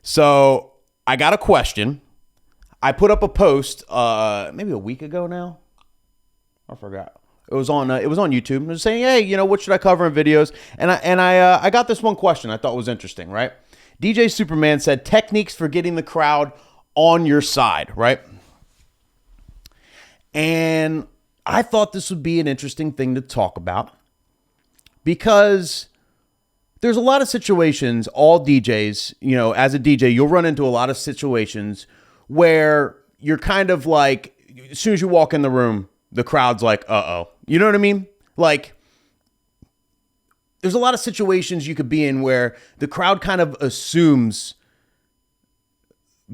So I got a question. I put up a post maybe a week ago now. I forgot. It was on YouTube. I was saying, hey, what should I cover in videos? And I got this one question I thought was interesting, right? DJ Superman said techniques for getting the crowd on your side, right? And I thought this would be an interesting thing to talk about because there's a lot of situations, all DJs, as a DJ, you'll run into a lot of situations where you're kind of like, as soon as you walk in the room, the crowd's like, uh-oh. You know what I mean? Like, there's a lot of situations you could be in where the crowd kind of assumes,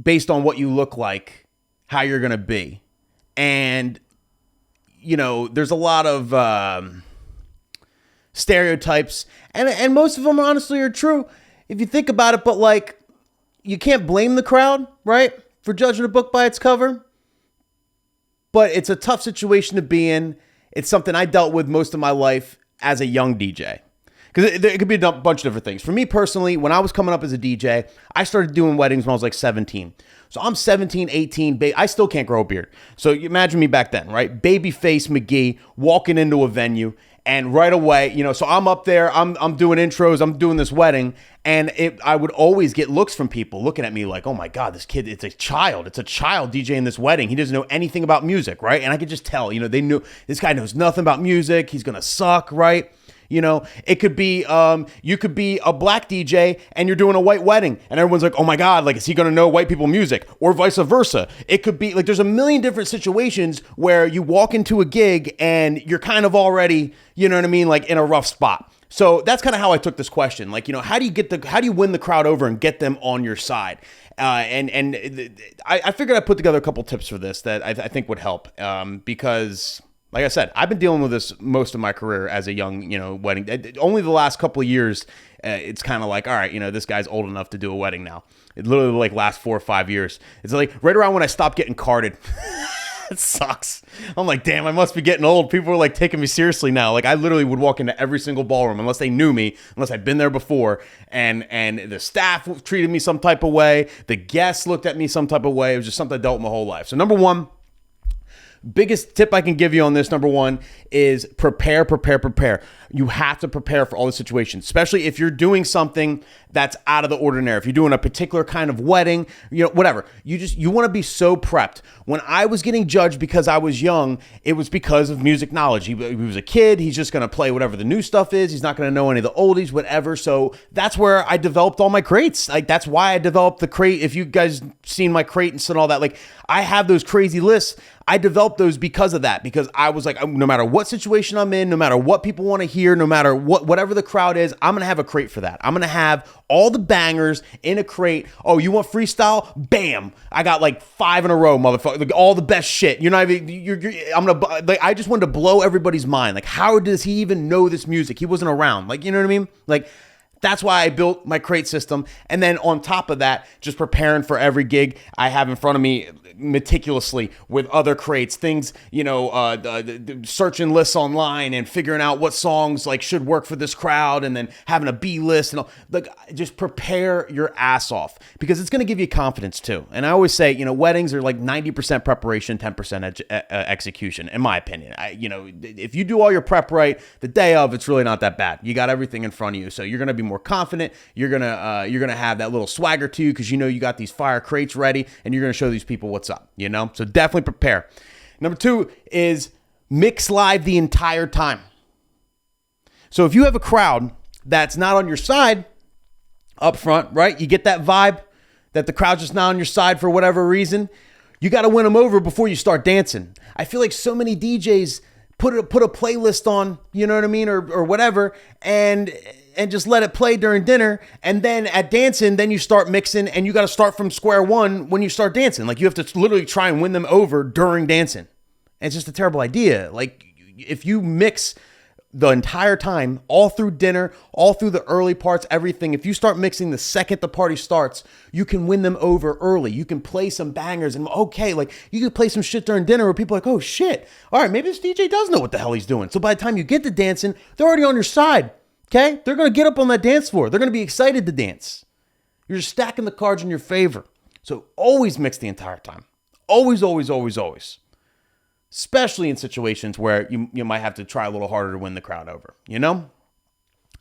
based on what you look like, how you're going to be. And, there's a lot of stereotypes. And most of them, honestly, are true if you think about it. But, like, you can't blame the crowd, right, for judging a book by its cover. But it's a tough situation to be in. It's something I dealt with most of my life as a young DJ. Because it could be a bunch of different things. For me personally, when I was coming up as a DJ, I started doing weddings when I was like 17. So I'm 17, 18. I still can't grow a beard. So you imagine me back then, right? Babyface McGee walking into a venue. And right away, so I'm up there, I'm doing intros, I'm doing this wedding, and I would always get looks from people looking at me like, oh my God, this kid, it's a child DJing this wedding. He doesn't know anything about music, right? And I could just tell, they knew this guy knows nothing about music. He's gonna suck, right? It could be, you could be a black DJ and you're doing a white wedding and everyone's like, oh my God, like, is he going to know white people music, or vice versa? It could be like, there's a million different situations where you walk into a gig and you're kind of already, like in a rough spot. So that's kind of how I took this question. Like, how do you win the crowd over and get them on your side? I figured I'd put together a couple tips for this that I think would help, because like I said, I've been dealing with this most of my career as a young, wedding. Only the last couple of years, it's kind of like, all right, this guy's old enough to do a wedding now. It literally like last 4 or 5 years. It's like right around when I stopped getting carded. It sucks. I'm like, damn, I must be getting old. People are like taking me seriously now. Like I literally would walk into every single ballroom unless they knew me, unless I'd been there before. And the staff treated me some type of way. The guests looked at me some type of way. It was just something I dealt with my whole life. So number one, biggest tip I can give you on this, number one, is prepare. You have to prepare for all the situations, especially if you're doing something that's out of the ordinary. If you're doing a particular kind of wedding, whatever. You want to be so prepped. When I was getting judged because I was young, it was because of music knowledge. He was a kid. He's just going to play whatever the new stuff is. He's not going to know any of the oldies, whatever. So that's where I developed all my crates. Like that's why I developed the crate. If you guys seen my crates and all that, like I have those crazy lists. I developed those because of that, because I was like, no matter what situation I'm in, no matter what people want to hear, no matter whatever the crowd is, I'm going to have a crate for that. I'm going to have all the bangers in a crate. Oh, you want freestyle? Bam. I got like 5 in a row, motherfucker. Like all the best shit. I just wanted to blow everybody's mind. Like, how does he even know this music? He wasn't around. Like, you know what I mean? Like, that's why I built my crate system. And then on top of that, just preparing for every gig I have in front of me meticulously with other crates, things, searching lists online and figuring out what songs like should work for this crowd, and then having a B list and all. Like, just prepare your ass off, because it's going to give you confidence too. And I always say, weddings are like 90% preparation, 10% execution, in my opinion. If you do all your prep right, the day of, it's really not that bad. You got everything in front of you, so you're going to be more confident. You're gonna have that little swagger to you, because you got these fire crates ready, and you're gonna show these people what's up. So definitely prepare. Number 2 is mix live the entire time. So if you have a crowd that's not on your side up front, right? You get that vibe that the crowd's just not on your side for whatever reason. You got to win them over before you start dancing. I feel like so many DJs put a playlist on, you know what I mean, or whatever, and just let it play during dinner, and then at dancing, then you start mixing, and you got to start from square one when you start dancing. Like, you have to literally try and win them over during dancing. And it's just a terrible idea. Like, if you mix the entire time, all through dinner, all through the early parts, everything, if you start mixing the second the party starts, you can win them over early. You can play some bangers, and okay, like, you can play some shit during dinner where people are like, oh shit, all right, maybe this DJ does know what the hell he's doing. So by the time you get to dancing, they're already on your side. Okay? They're going to get up on that dance floor. They're going to be excited to dance. You're just stacking the cards in your favor. So always mix the entire time. Always, always, always, always. Especially in situations where you might have to try a little harder to win the crowd over, you know?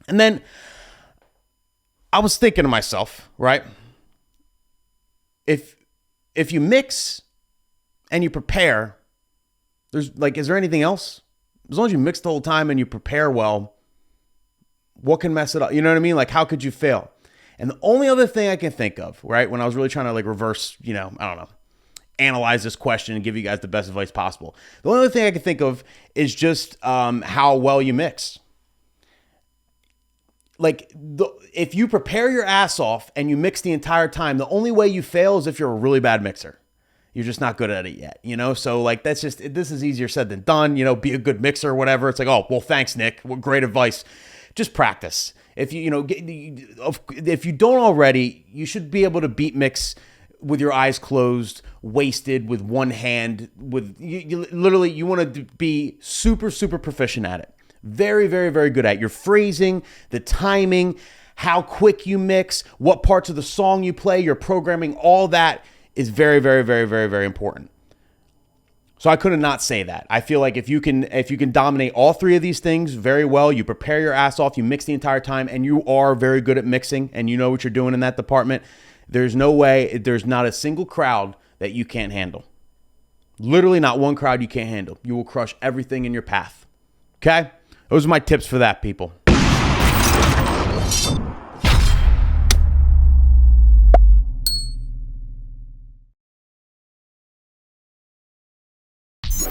And then I was thinking to myself, right? If you mix and you prepare, is there anything else? As long as you mix the whole time and you prepare well, what can mess it up? You know what I mean? Like, how could you fail? And the only other thing I can think of, right, when I was really trying to like reverse, I don't know, analyze this question and give you guys the best advice possible. The only other thing I can think of is just how well you mix. Like, if you prepare your ass off and you mix the entire time, the only way you fail is if you're a really bad mixer. You're just not good at it yet, So like, this is easier said than done, be a good mixer or whatever. It's like, oh, well, thanks, Nick. What great advice. Just practice. If if you don't already, you should be able to beat mix with your eyes closed, wasted, with one hand. You want to be super, super proficient at it. Very, very, very good at it. Your phrasing, the timing, how quick you mix, what parts of the song you play, your programming, all that is very, very, very, very, very important. So I couldn't not say that. I feel like if you can dominate all three of these things very well, you prepare your ass off, you mix the entire time, and you are very good at mixing, and you know what you're doing in that department, there's no way, there's not a single crowd that you can't handle. Literally not one crowd you can't handle. You will crush everything in your path. Okay? Those are my tips for that, people.